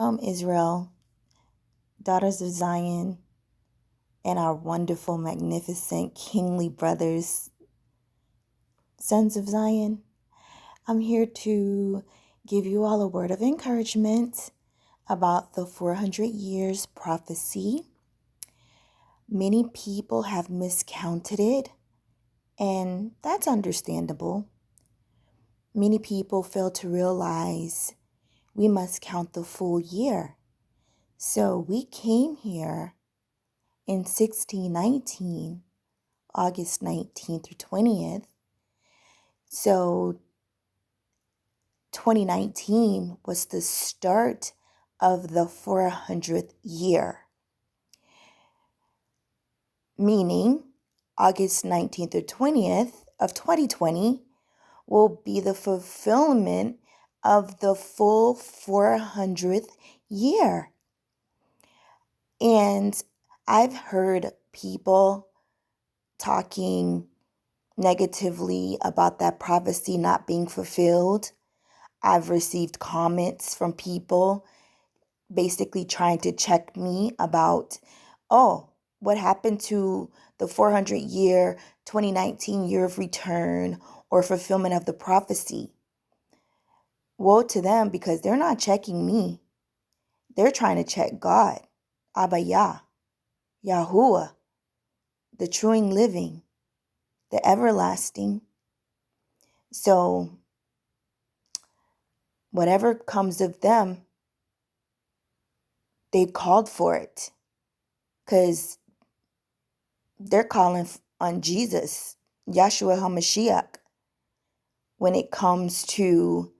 Israel, daughters of Zion, and our wonderful, magnificent, kingly brothers, sons of Zion. I'm here to give you all a word of encouragement about the 400 years prophecy. Many people have miscounted it, and that's understandable. Many people fail to realize we must count the full year. So we came here in 1619, August 19th through 20th. So 2019 was the start of the 400th year, meaning August 19th or 20th of 2020 will be the fulfillment of the full 400th year. And I've heard people talking negatively about that prophecy not being fulfilled. I've received comments from people basically trying to check me about, what happened to the 400-year 2019 year of return or fulfillment of the prophecy? Woe to them, because they're not checking me. They're trying to check God, Abba Yah, Yahuwah, the true and living, the everlasting. So whatever comes of them, they called for it, because they're calling on Jesus, Yahshua HaMashiach, when it comes to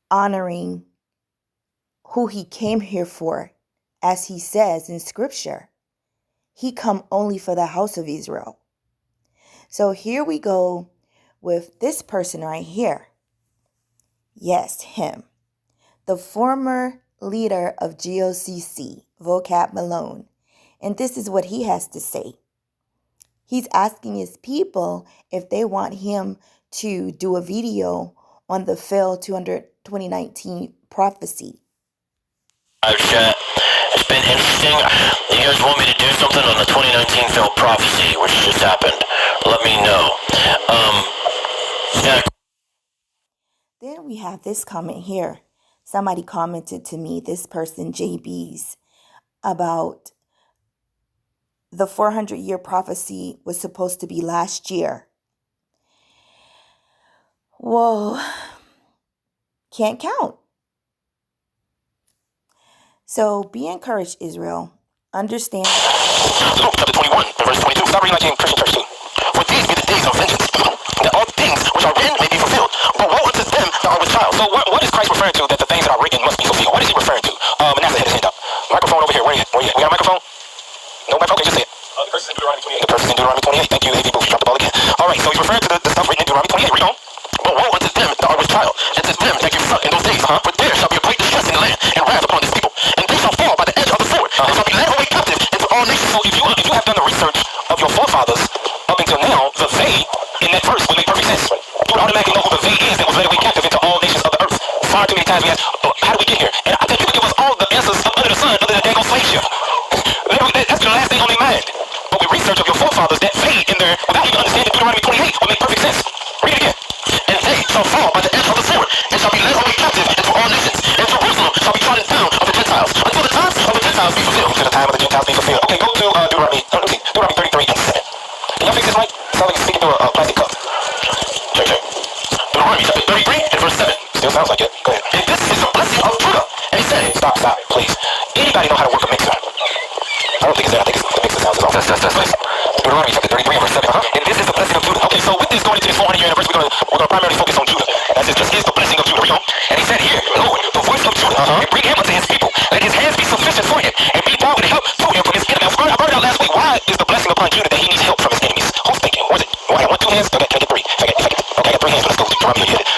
honoring who he came here for. As he says in Scripture, he come only for the house of Israel. So here we go with this person right here. Yes, him. The former leader of GOCC, Vocab Malone. And this is what he has to say. He's asking his people if they want him to do a video on the failed 2019 prophecy. Chat. It's been interesting. You guys want me to do something on the 2019 failed prophecy, which just happened? Let me know. Yeah. Then we have this comment here. Somebody commented to me, this person, JB's, about the 400-year prophecy was supposed to be last year. Whoa. Can't count. So be encouraged, Israel. Understand. Luke chapter 21, verse 22. Stop reading like you're in Christian church too. For these be the days of vengeance, that all things which are written may be fulfilled. But woe unto them that are with child. So what is Christ referring to that the things that are written must be fulfilled? What is he referring to? Manasseh had his hand up. Microphone over here. Where are you? We got a microphone? No microphone? Okay, just say it. The person's in Deuteronomy 28. The person's in Deuteronomy 28. Thank you, AV Booth. Dropped the ball again. Alright, so he's referring to the stuff written in Deuteronomy 28. Read on. But woe unto them that are with child, and to them that give suck in those days, for there shall be a great distress in the land, and wrath upon this people. And they shall fall by the edge of the sword, and shall be led away captive into all nations. So if you have done the research of your forefathers up until now, the they in that verse will make perfect sense. You would automatically know who the they is that was led away captive into all nations of the earth. Far too many times we ask, how did we get here? And I think you could give us all the answers under the sun, other than dang on slave ship. That's the last thing on their mind. But with research of your forefathers, that they in there, without even understanding Deuteronomy 28, will make perfect sense. Read it again. And they shall fall by the edge of the sword, and shall be led away captive into all nations. And Jerusalem shall be trodden down of the Gentiles, until the times of the Gentiles be fulfilled. Until the time of the Gentiles be fulfilled. Okay, go to Deuteronomy 33 and 7. Can y'all fix this mic? It sounds like you're speaking through a plastic cup. Check. Deuteronomy chapter 33 and verse 7. Still sounds like it. Go ahead. And this is the blessing of Judah. And he said, stop, please. Anybody know how to work a mixer? I don't think it's that. I think it's the mixer sounds is off. Test. Deuteronomy chapter 33 and verse 7. And this is the blessing of Judah. Okay, so with this going into this 400-year anniversary, we're going to primarily focus on Judah. That's just is the blessing of Judah. Read on. And he said here, Lord, the voice of Judah, and bring him unto his people. Let his hands be sufficient for him, and be brought with help to him from his enemies. I brought it out last week. Why is the blessing upon Judah that he needs help from his enemies? Who's thinking? Was it? Well, I got 1, 2 hands. Okay, can I get 3? Okay, I got 3 hands. Let's go. Deuteronomy, you hit it.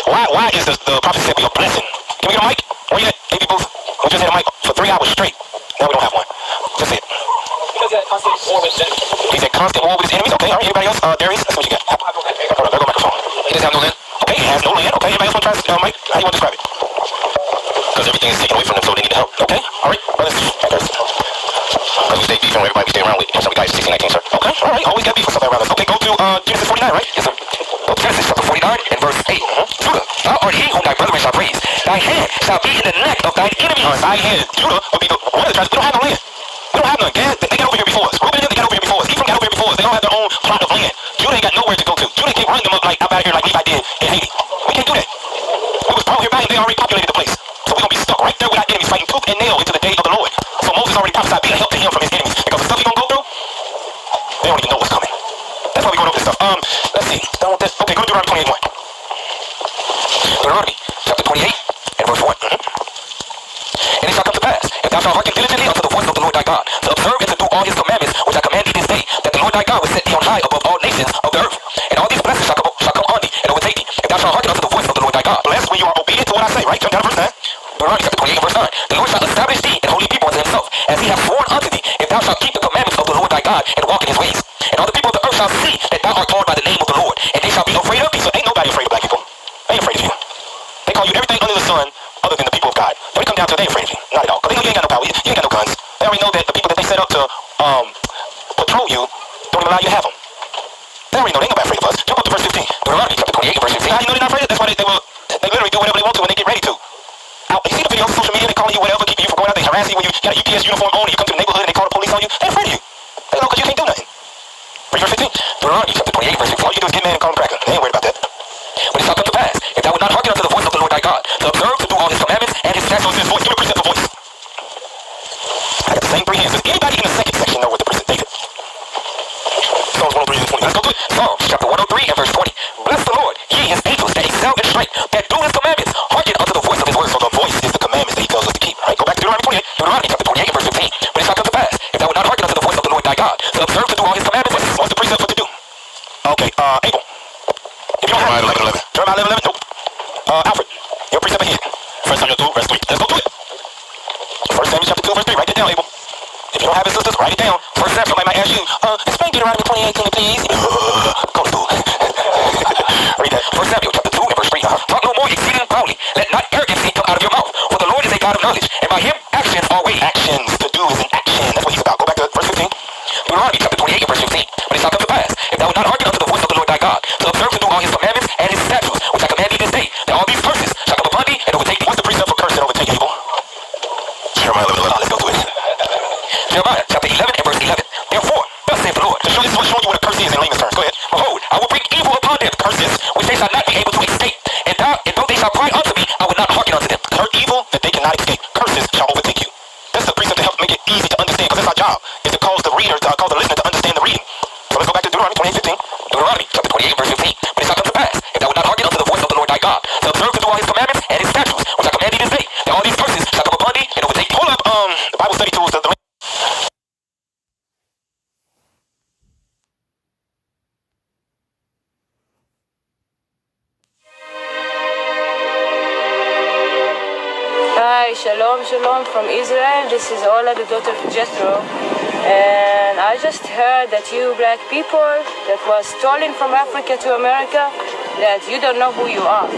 Why is the prophecy said be a blessing? Can we get a mic? Where you at? AV Booth? We just had a mic for 3 hours straight. Now we don't have one. Just say it. Because he had constant war with his enemies. He said constant war with his enemies? Okay, alright, everybody else? Darius, that's what you got. Alright, there go microphone. He doesn't have no land? Okay, he has no land. Okay, anybody else want to try this? Mike? How you want to describe it? Because everything is taken away from them, so they need help. Okay, alright, brothers. Because we stay beefing with everybody we stay around with. Some guys 16, 19, sir. Okay, alright, always got beef with something around us. Okay, go to Genesis 49, right? Yes, sir. Go to Genesis chapter 49 and verse 8. Judah, thou art he whom thy brethren shall praise. Thy hand shall be in the neck of thine enemies. Thy hand, Judah, will be the one of the tribes. We don't have no land. We don't have none. Gad, they got over here before us. Reuben, they got over here before us. Ephraim got over here before us. They all have their own plot of land. Judah ain't got nowhere to go to. Judah can't run them up like out here like Levi did in Haiti. We can't do that. We was brought here back and they already populated the place. So we're going to be stuck right there with our enemies fighting tooth and nail into the day of the Lord. So Moses already prophesied being a help to him from his enemies. Because the stuff he's going to go through, they don't even know what's coming. That's why we're going over this stuff. Let's see. Done with this. Okay, go to Deuteronomy 28:1. Deuteronomy chapter 28 and verse 1. And it shall come to pass, if thou shalt hearken diligently unto the voice of the Lord thy God, to observe and to do all his commandments which I command thee this day, that the Lord thy God will set thee on high above all nations of the earth. And all these blessings shall come on thee and overtake thee, if thou shalt hearken unto the voice of the Lord thy God. Blessed when you are obedient to what I say, right? Jump down to verse 9. Deuteronomy chapter 28 and verse 9. The Lord shall establish thee an holy people unto himself, as he hath sworn unto thee, if thou shalt keep the commandments of the Lord thy God, and walk in his ways. And all the people of the earth shall see that thou art called by the name of the Lord, and they shall be afraid of thee. So ain't nobody afraid of black people. They ain't afraid of you. They call you everything under the sun other than the people of God. When it come down to it, they ain't afraid of you. Not at all. Because they know you ain't got no power. You ain't got no guns. They already know that the people that they set up to patrol you don't even allow you to have them. They already know. They ain't nobody afraid of us. Jump up to verse 15. Deuteronomy chapter 28 verse 15. How you know they're not afraid of? That's why they literally do whatever they want to when they get ready to. Now, you see the videos on social media, they calling you whatever, keeping you from going out, they harass you when you got a UPS uniform on, and you come to the neighborhood and they call the police on you. They're afraid of you. They know because you can't do nothing. Read verse 15. Deuteronomy chapter 28 verse 15. All you do is get mad and call them cracker. They ain't worried about that. When it shall come to pass, if thou wilt not hearken unto the voice of the Lord thy God, to observe to do all his commandments and his statutes, his voice. Give me a precept for voice. I got the same three hands. Does anybody in the second section know what the precept David? Psalms 103 and 20. Let's go to it. Psalms chapter 103 and verse 20. Bless the Lord, ye his angels that excel in strength, that do his commandments. Hearken unto the voice of his word. So the voice is the commandments that he tells us to keep. Right? Go back to Deuteronomy 28. Deuteronomy chapter 28 and verse 15. When it shall come to pass, if thou wilt not hearken unto the voice of the Lord thy God, to observe to do all his commandments, what's the precept what to do? Okay, Abel. If you don't have Jeremiah 11:11. Jeremiah 11:11. Nope. Alfred, your precept ahead. 1 Samuel 2 verse 3. Let's go to it. 1 Samuel chapter 2 verse 3. Write it down, Abel. If you don't have it, sisters, write it down. For example, somebody might ask you, explain Deuteronomy 28 to me, please. Go to school. Read that. 1 Samuel chapter 2 and verse 3. Talk no more exceeding proudly. Let not arrogancy come out of your mouth. For the Lord is a God of knowledge, and by him actions are weighed. Actions. To do is an action. That's what he's about. Go back to verse 15. Deuteronomy chapter 28 and verse 15. When it shall come to pass, if thou wilt not hearken unto the voice of the Lord thy God, to observe to do all his commandments and his statutes, which I command thee this day, that all these curses shall come upon thee and overtake thee. What's the precept for curse and overtake Abel? Jeremiah 11:11. Let's go to it. Jeremiah chapter 11 and verse 11. Therefore, thus saith the Lord. This is what's showing you what a curse is in layman's terms. Go ahead. Behold, I will bring evil upon them, curses, which they shall not be able to escape. And though they shall cry unto me, I will not hearken unto them. Evil that they cannot escape. Curses shall overtake you. That's the precept to help make it easy to understand, because that's our job, is to cause the reader, cause the listener to understand the reading. So let's go back to Deuteronomy 28:15. Deuteronomy chapter 28 verse 15. When it shall come to pass, if thou wilt not hearken unto the voice of the Lord thy God, to observe to do all his commandments and his statutes, which I command thee this day, that all these curses shall come upon thee and overtake thee. Hold up, the Bible study tools. Hi, Shalom, Shalom from Israel. This is Ola, the daughter of Jethro. And I just heard that you black people that was stolen from Africa to America, that you don't know who you are.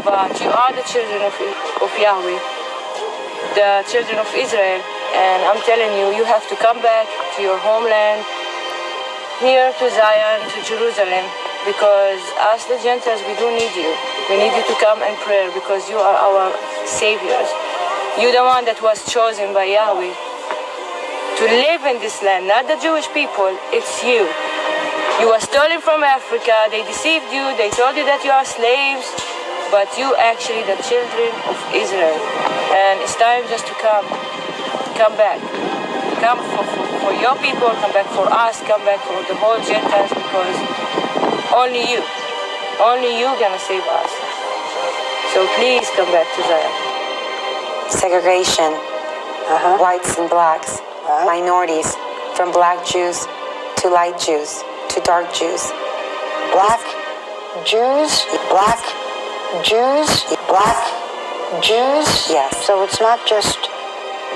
But you are the children of Yahweh, the children of Israel. And I'm telling you, you have to come back to your homeland, here to Zion, to Jerusalem. Because us, the Gentiles, we do need you. We need you to come and pray, because you are our saviors. You're the one that was chosen by Yahweh to live in this land, not the Jewish people, it's you. You were stolen from Africa, they deceived you, they told you that you are slaves, but you actually the children of Israel. And it's time just to come back. Come for your people, come back for us, come back for the whole Gentiles, because only you gonna save us. So please come back to Zion. Segregation, whites and blacks, minorities, from black Jews to light Jews to dark Jews. Black Jews, black Jews, black Jews. Yes. So it's not just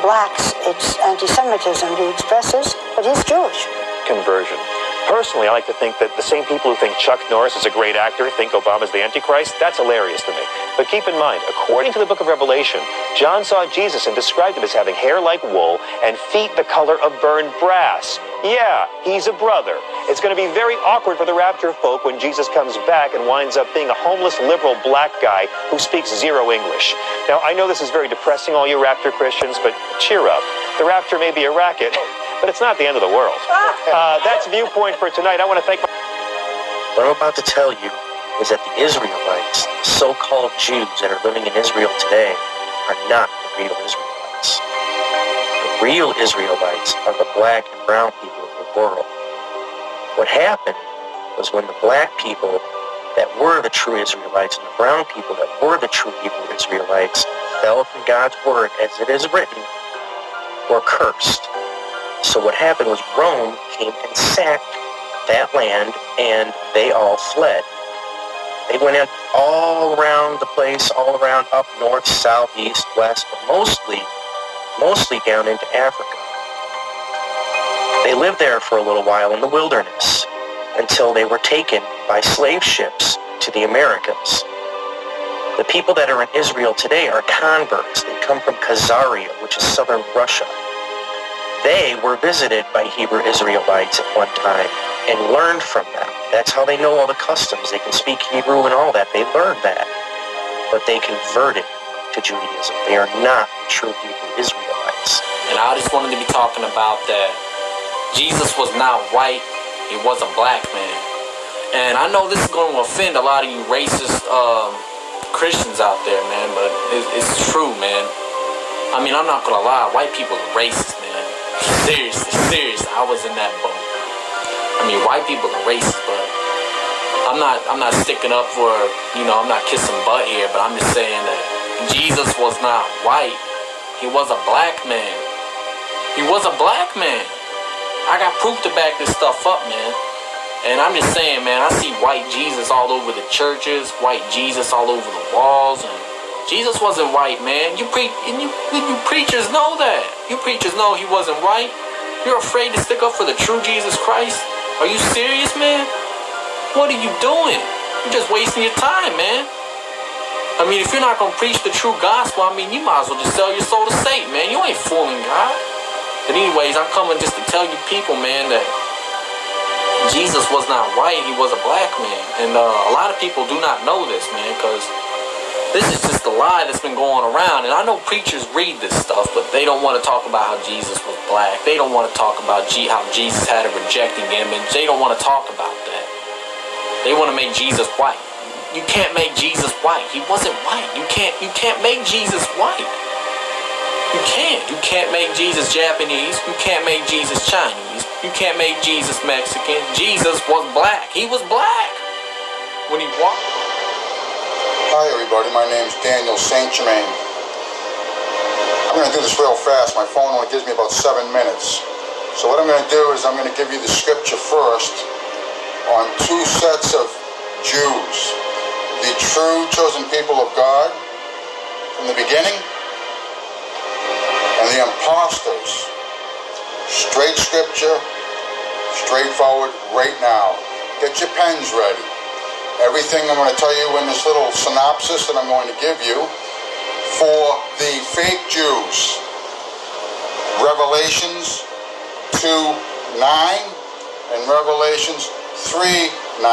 blacks, it's anti-Semitism he expresses, but he's Jewish. Conversion. Personally, I like to think that the same people who think Chuck Norris is a great actor think Obama's the Antichrist. That's hilarious to me. But keep in mind, according to the book of Revelation, John saw Jesus and described him as having hair like wool and feet the color of burned brass. Yeah, he's a brother. It's going to be very awkward for the rapture folk when Jesus comes back and winds up being a homeless liberal black guy who speaks zero English. Now, I know this is very depressing, all you rapture Christians, but cheer up. The rapture may be a racket, but it's not the end of the world. That's Viewpoint for tonight. I want to thank... What I'm about to tell you is that the Israelites, the so-called Jews that are living in Israel today, are not the real Israelites. The real Israelites are the black and brown people of the world. What happened was when the black people that were the true Israelites and the brown people that were the true Hebrew Israelites fell from God's word as it is written, were cursed. So what happened was Rome came and sacked that land, and they all fled. They went in all around the place, all around up north, south, east, west, but mostly down into Africa. They lived there for a little while in the wilderness until they were taken by slave ships to the Americas. The people that are in Israel today are converts. They come from Khazaria, which is southern Russia. They were visited by Hebrew Israelites at one time and learned from them. That's how they know all the customs. They can speak Hebrew and all that. They learned that. But they converted to Judaism. They are not true Hebrew Israelites. And I just wanted to be talking about that Jesus was not white. He was a black man. And I know this is going to offend a lot of you racist Christians out there, man, but it's true, man. I mean, I'm not going to lie. White people are racist, man. Seriously, I was in that boat. I mean, white people are racist, but I'm not sticking up for, I'm not kissing butt here, but I'm just saying that Jesus was not white. He was a black man. He was a black man. I got proof to back this stuff up, man. And I'm just saying, man, I see white Jesus all over the churches, white Jesus all over the walls, and Jesus wasn't white, man. You preachers know that. You preachers know he wasn't white. You're afraid to stick up for the true Jesus Christ? Are you serious, man? What are you doing? You're just wasting your time, man. I mean, if you're not going to preach the true gospel, I mean, you might as well just sell your soul to Satan, man. You ain't fooling God. But anyways, I'm coming just to tell you people, man, that Jesus was not white. He was a black man. And a lot of people do not know this, man, because this is just a lie that's been going around. And I know preachers read this stuff, but they don't want to talk about how Jesus was black. They don't want to talk about how Jesus had a rejecting image. They don't want to talk about that. They want to make Jesus white. You can't make Jesus white. He wasn't white. You can't make Jesus white. You can't. You can't make Jesus Japanese. You can't make Jesus Chinese. You can't make Jesus Mexican. Jesus was black. He was black when he walked. Hi everybody, my name's Daniel St. Germain. I'm going to do this real fast. My phone only gives me about 7 minutes. So what I'm going to do is I'm going to give you the scripture first on 2 sets of Jews. The true chosen people of God from the beginning, and the imposters. Straight scripture, straightforward, right now. Get your pens ready. Everything I'm going to tell you in this little synopsis that I'm going to give you for the fake Jews. Revelations 2:9 and Revelations 3:9.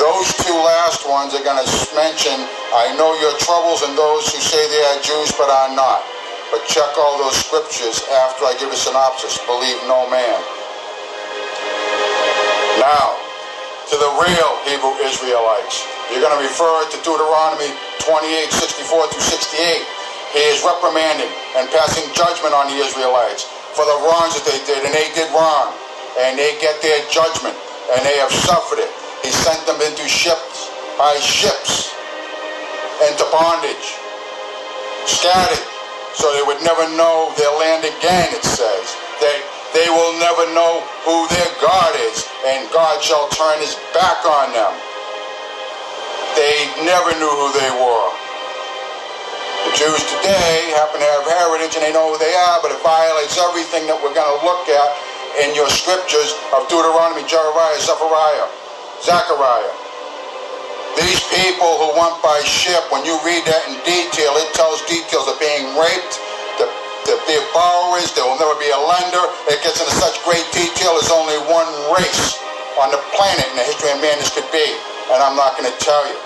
Those 2 last ones are going to mention, I know your troubles and those who say they are Jews but are not. But check all those scriptures after I give a synopsis. Believe no man. Now, to the real Hebrew Israelites. You're going to refer to Deuteronomy 28:64-68. He is reprimanding and passing judgment on the Israelites for the wrongs that they did, and they did wrong, and they get their judgment, and they have suffered it. He sent them into ships, into bondage, scattered, so they would never know their land again, it says. They will never know who their God is, and God shall turn his back on them. They never knew who they were. The Jews today happen to have heritage, and they know who they are, but it violates everything that we're going to look at in your scriptures of Deuteronomy, Jeremiah, Zechariah. These people who went by ship, when you read that in detail, it tells details of being raped, to be borrowers, there will never be a lender. It gets into such great detail. There's only one race on the planet in the history of man this could be, and I'm not going to tell you.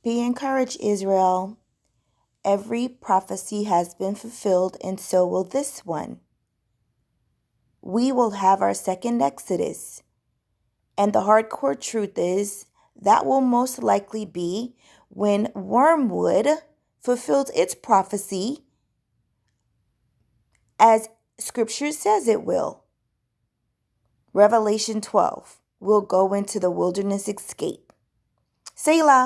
Be encouraged, Israel. Every prophecy has been fulfilled, and so will this one. We will have our second Exodus. And the hardcore truth is that will most likely be when Wormwood fulfills its prophecy as Scripture says it will. Revelation 12 will go into the wilderness escape. Selah.